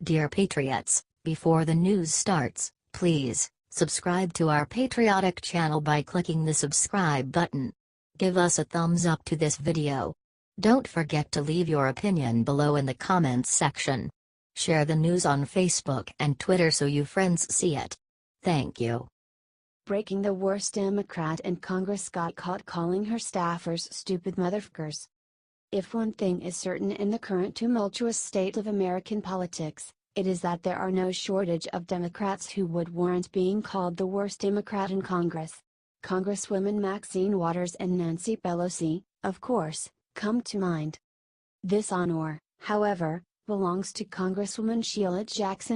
Dear Patriots, before the news starts, please subscribe to our patriotic channel by clicking the subscribe button. Give us a thumbs up to this video. Don't forget to leave your opinion below in the comments section. Share the news on Facebook and Twitter so you friends see it. Thank you. Breaking: the worst Democrat in Congress got caught calling her staffers stupid motherfckers. If one thing is certain in the current tumultuous state of American politics, it is that there are no shortage of Democrats who would warrant being called the worst Democrat in Congress. Congresswomen Maxine and Nancy Pelosi, of course, come to mind. This honor, however, belongs to Congresswoman Sheila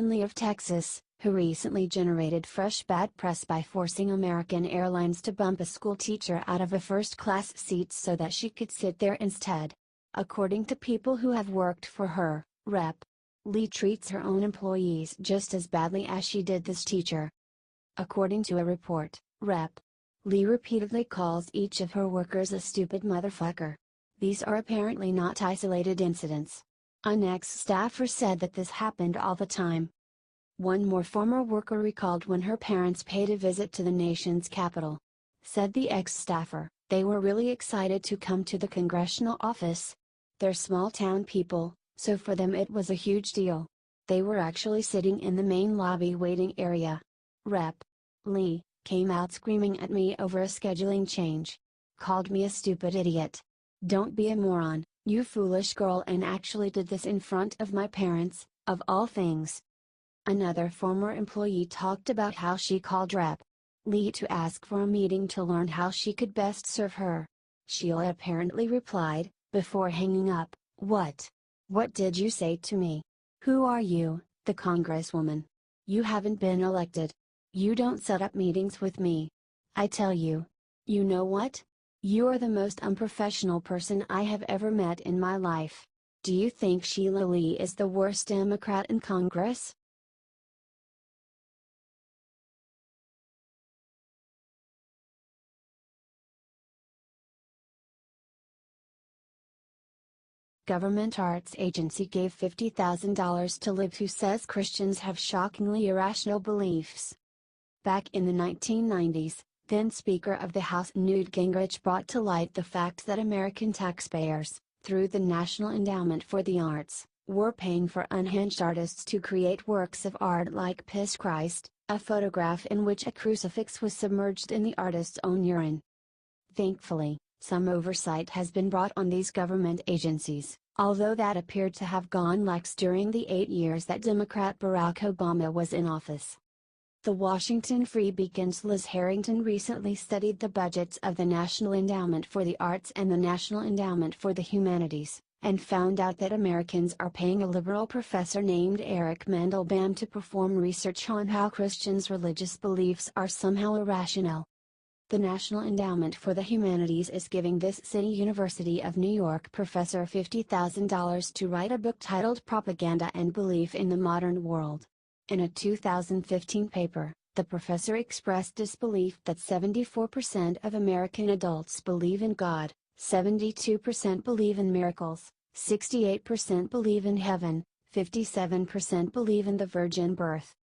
Lee of Texas, who recently generated fresh bad press by forcing American Airlines to bump a schoolteacher out of a first-class seat so that she could sit there instead. According to people who have worked for her, Rep. Lee treats her own employees just as badly as she did this teacher. According to a report, Rep. Lee repeatedly calls each of her workers a stupid motherfucker. These are apparently not isolated incidents. An ex-staffer said that this happened all the time. One more former worker recalled when her parents paid a visit to the nation's capital. Said the ex-staffer, "They were really excited to come to the congressional office. They're small-town people, so for them it was a huge deal. They were actually sitting in the main lobby waiting area." Rep. Lee came out screaming at me over a scheduling change. Called me a stupid idiot. "Don't be a moron, you foolish girl," and actually did this in front of my parents, of all things. Another former employee talked about how she called Rep. Lee to ask for a meeting to learn how she could best serve her. Sheila apparently replied, before hanging up, "What? What did you say to me? Who are you, the Congresswoman? You haven't been elected. You don't set up meetings with me. I tell you. You know what? You are the most unprofessional person I have ever met in my life. Do you think Sheila Lee is the worst Democrat in Congress?" Government arts agency gave $50,000 to Lorde, who says Christians have shockingly irrational beliefs. Back in the 1990s, then Speaker of the House Newt Gingrich brought to light the fact that American taxpayers, through the National Endowment for the Arts, were paying for unhinged artists to create works of art like Piss Christ, a photograph in which a crucifix was submerged in the artist's own urine. Thankfully, some oversight has been brought on these government agencies, although that appeared to have gone lax during the 8 years that Democrat Barack Obama was in office. The Washington Free Beacon's Liz Harrington recently studied the budgets of the National Endowment for the Arts and the National Endowment for the Humanities, and found out that Americans are paying a liberal professor named Eric Mandelbaum to perform research on how Christians' religious beliefs are somehow irrational. The National Endowment for the Humanities is giving this City University of New York professor $50,000 to write a book titled Propaganda and Belief in the Modern World. In a 2015 paper, the professor expressed disbelief that 74% of American adults believe in God, 72% believe in miracles, 68% believe in heaven, 57% believe in the virgin birth.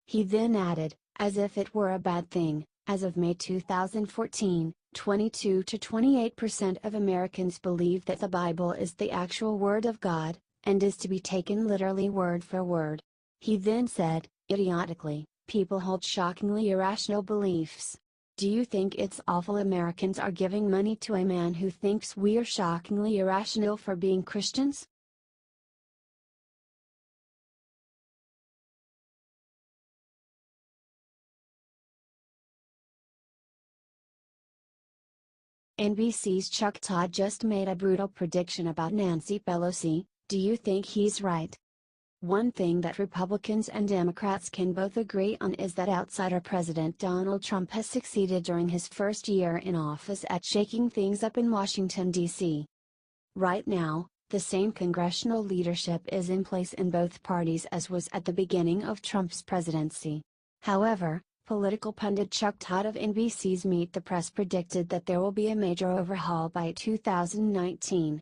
He then added, as if it were a bad thing, as of May 2014, 22 to 28% of Americans believe that the Bible is the actual Word of God, and is to be taken literally word for word. He then said, idiotically, "People hold shockingly irrational beliefs. Do you think it's awful Americans are giving money to a man who thinks we are shockingly irrational for being Christians?" NBC's Chuck Todd just made a brutal prediction about Nancy Pelosi. Do you think he's right? One thing that Republicans and Democrats can both agree on is that outsider President Donald Trump has succeeded during his first year in office at shaking things up in Washington, D.C. Right now, the same congressional leadership is in place in both parties as was at the beginning of Trump's presidency. However, political pundit Chuck Todd of NBC's Meet the Press predicted that there will be a major overhaul by 2019.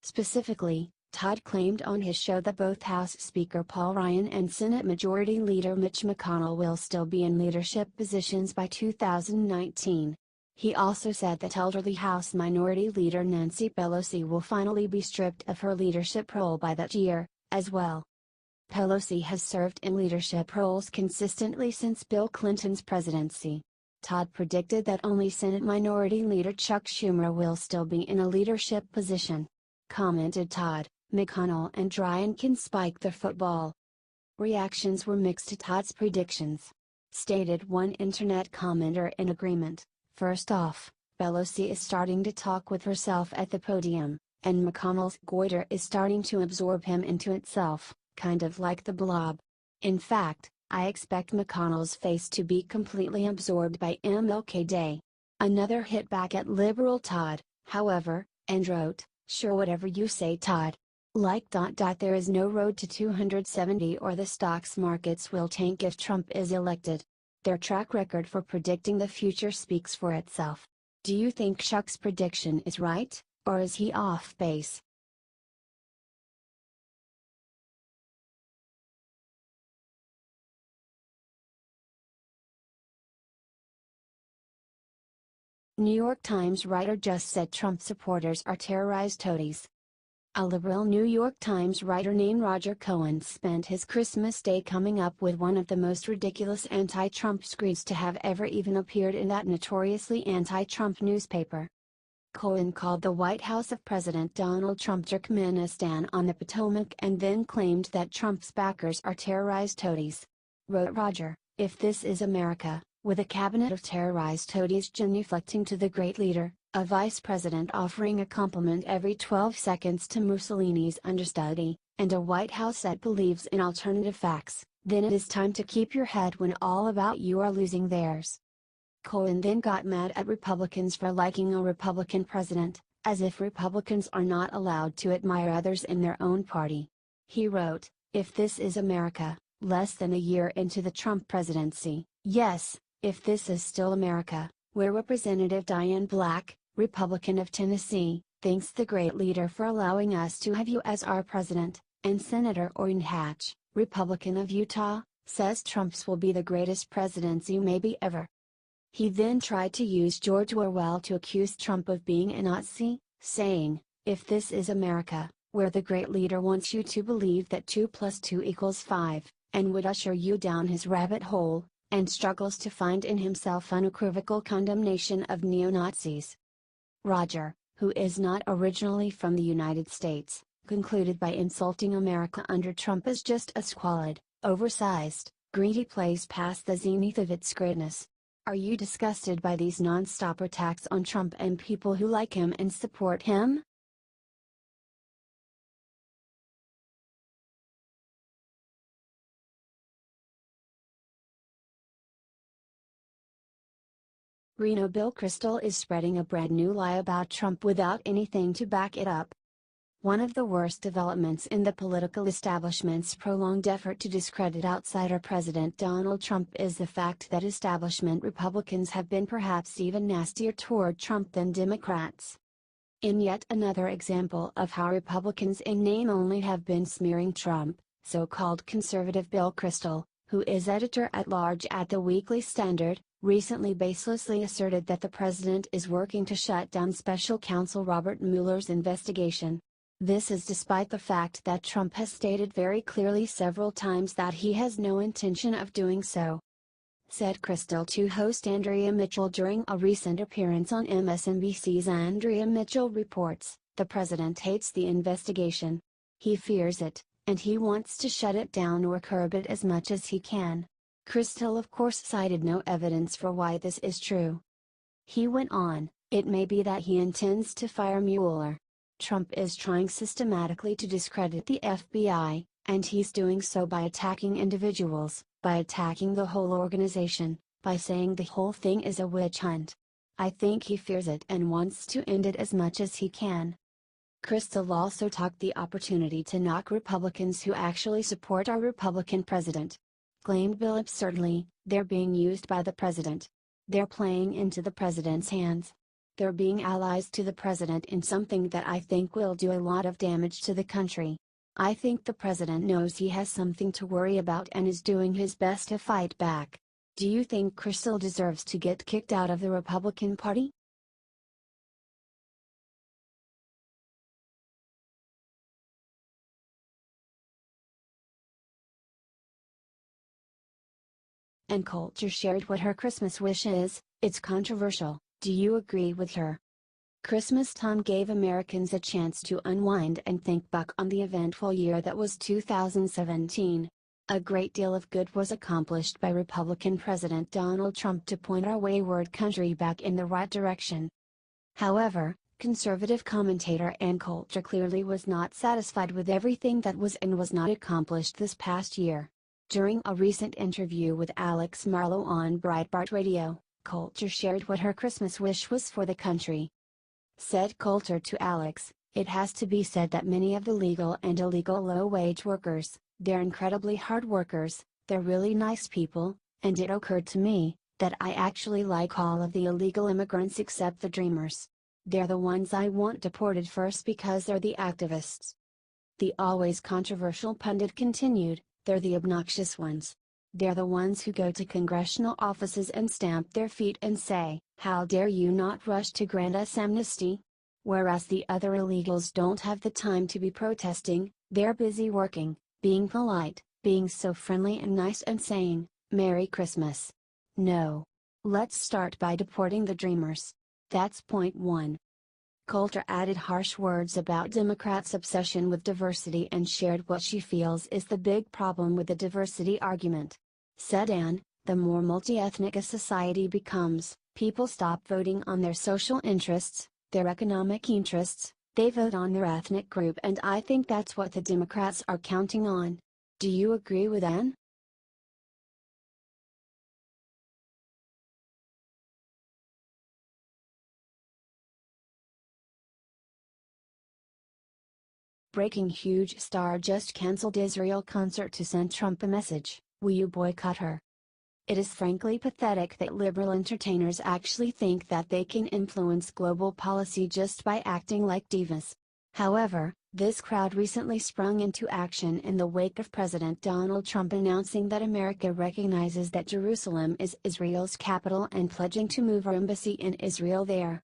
Specifically, Todd claimed on his show that both House Speaker Paul Ryan and Senate Majority Leader Mitch McConnell will still be in leadership positions by 2019. He also said that elderly House Minority Leader Nancy Pelosi will finally be stripped of her leadership role by that year, as well. Pelosi has served in leadership roles consistently since Bill Clinton's presidency. Todd predicted that only Senate Minority Leader Chuck Schumer will still be in a leadership position. Commented Todd, "McConnell and Ryan can spike the football." Reactions were mixed to Todd's predictions. Stated one internet commenter in agreement, "First off, Pelosi is starting to talk with herself at the podium, and McConnell's goiter is starting to absorb him into itself, kind of like the Blob. In fact, I expect McConnell's face to be completely absorbed by MLK Day." Another hit back at liberal Todd, however, and wrote, "Sure, whatever you say, Todd. Like ... there is no road to 270 or the stocks markets will tank if Trump is elected. Their track record for predicting the future speaks for itself. Do you think Chuck's prediction is right, or is he off base?" New York Times writer just said Trump supporters are terrorized toadies. A liberal New York Times writer named Roger Cohen spent his Christmas Day coming up with one of the most ridiculous anti-Trump screeds to have ever even appeared in that notoriously anti-Trump newspaper. Cohen called the White House of President Donald Trump Turkmenistan on the Potomac and then claimed that Trump's backers are terrorized toadies. Wrote Roger, "If this is America, with a cabinet of terrorized toadies genuflecting to the great leader, a vice president offering a compliment every 12 seconds to Mussolini's understudy, and a White House that believes in alternative facts, then it is time to keep your head when all about you are losing theirs." Cohen then got mad at Republicans for liking a Republican president, as if Republicans are not allowed to admire others in their own party. He wrote, "If this is America, less than a year into the Trump presidency, yes, if this is still America, where Representative Diane Black, Republican of Tennessee, thanks the great leader for allowing us to have you as our president, and Senator Orrin Hatch, Republican of Utah, says Trump's will be the greatest presidency maybe ever." He then tried to use George Orwell to accuse Trump of being a Nazi, saying, "If this is America, where the great leader wants you to believe that 2 + 2 = 5, and would usher you down his rabbit hole, and struggles to find in himself unequivocal condemnation of neo-Nazis." Roger, who is not originally from the United States, concluded by insulting America under Trump as just a squalid, oversized, greedy place past the zenith of its greatness. Are you disgusted by these non-stop attacks on Trump and people who like him and support him? Reno Bill Kristol is spreading a brand new lie about Trump without anything to back it up. One of the worst developments in the political establishment's prolonged effort to discredit outsider President Donald Trump is the fact that establishment Republicans have been perhaps even nastier toward Trump than Democrats. In yet another example of how Republicans in name only have been smearing Trump, so-called conservative Bill Kristol, who is editor-at-large at the Weekly Standard, recently baselessly asserted that the president is working to shut down special counsel Robert Mueller's investigation. This is despite the fact that Trump has stated very clearly several times that he has no intention of doing so. Said Kristol to host Andrea Mitchell during a recent appearance on MSNBC's Andrea Mitchell Reports, "The president hates the investigation. He fears it, and he wants to shut it down or curb it as much as he can." Kristol of course cited no evidence for why this is true. He went on, "It may be that he intends to fire Mueller. Trump is trying systematically to discredit the FBI, and he's doing so by attacking individuals, by attacking the whole organization, by saying the whole thing is a witch hunt. I think he fears it and wants to end it as much as he can." Kristol also took the opportunity to knock Republicans who actually support our Republican president. Claimed Bill absurdly, "They're being used by the president. They're playing into the president's hands. They're being allies to the president in something that I think will do a lot of damage to the country. I think the president knows he has something to worry about and is doing his best to fight back. Do you think Kristol deserves to get kicked out of the Republican Party? And Coulter shared what her Christmas wish is. It's controversial. Do you agree with her? Christmas time gave Americans a chance to unwind and think back on the eventful year that was 2017. A great deal of good was accomplished by Republican President Donald Trump to point our wayward country back in the right direction. However, conservative commentator Ann Coulter clearly was not satisfied with everything that was and was not accomplished this past year. During a recent interview with Alex Marlow on Breitbart Radio, Coulter shared what her Christmas wish was for the country. Said Coulter to Alex, "It has to be said that many of the legal and illegal low-wage workers, they're incredibly hard workers, they're really nice people, and it occurred to me, that I actually like all of the illegal immigrants except the dreamers. They're the ones I want deported first because they're the activists." The always controversial pundit continued, "They're the obnoxious ones. They're the ones who go to congressional offices and stamp their feet and say, 'How dare you not rush to grant us amnesty?' Whereas the other illegals don't have the time to be protesting, they're busy working, being polite, being so friendly and nice and saying, 'Merry Christmas.' No. Let's start by deporting the dreamers. That's point one." Coulter added harsh words about Democrats' obsession with diversity and shared what she feels is the big problem with the diversity argument. Said Ann, "The more multi-ethnic a society becomes, people stop voting on their social interests, their economic interests, they vote on their ethnic group, and I think that's what the Democrats are counting on." Do you agree with Ann? Breaking: huge star just cancelled Israel concert to send Trump a message, "Will you boycott her?" It is frankly pathetic that liberal entertainers actually think that they can influence global policy just by acting like divas. However, this crowd recently sprung into action in the wake of President Donald Trump announcing that America recognizes that Jerusalem is Israel's capital and pledging to move our embassy in Israel there.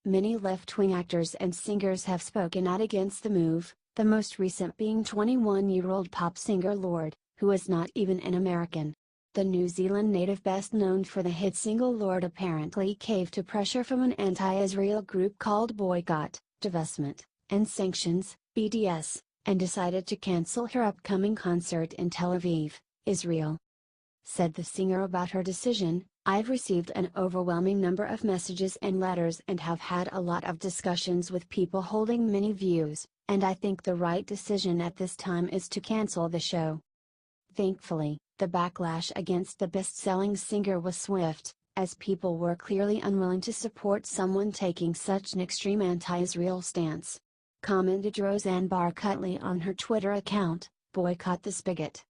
Many left-wing actors and singers have spoken out against the move, the most recent being 21-year-old pop singer Lorde, who is not even an American. The New Zealand native best known for the hit single Lorde apparently caved to pressure from an anti-Israel group called Boycott, Divestment, and Sanctions, BDS, and decided to cancel her upcoming concert in Tel Aviv, Israel. Said the singer about her decision, "I've received an overwhelming number of messages and letters and have had a lot of discussions with people holding many views, and I think the right decision at this time is to cancel the show." Thankfully, the backlash against the best-selling singer was swift, as people were clearly unwilling to support someone taking such an extreme anti-Israel stance. Commented Roseanne Barr-Cutley on her Twitter account, "Boycott the spigot."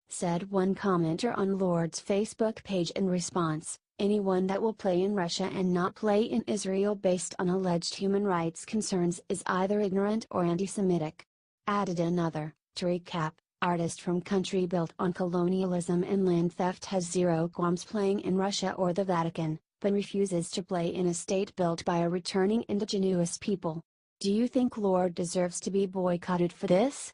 Said one commenter on Lorde's Facebook page in response, "Anyone that will play in Russia and not play in Israel based on alleged human rights concerns is either ignorant or anti-Semitic." Added another, "To recap, artist from country built on colonialism and land theft has zero qualms playing in Russia or the Vatican, but refuses to play in a state built by a returning indigenous people. Do you think Lorde deserves to be boycotted for this?"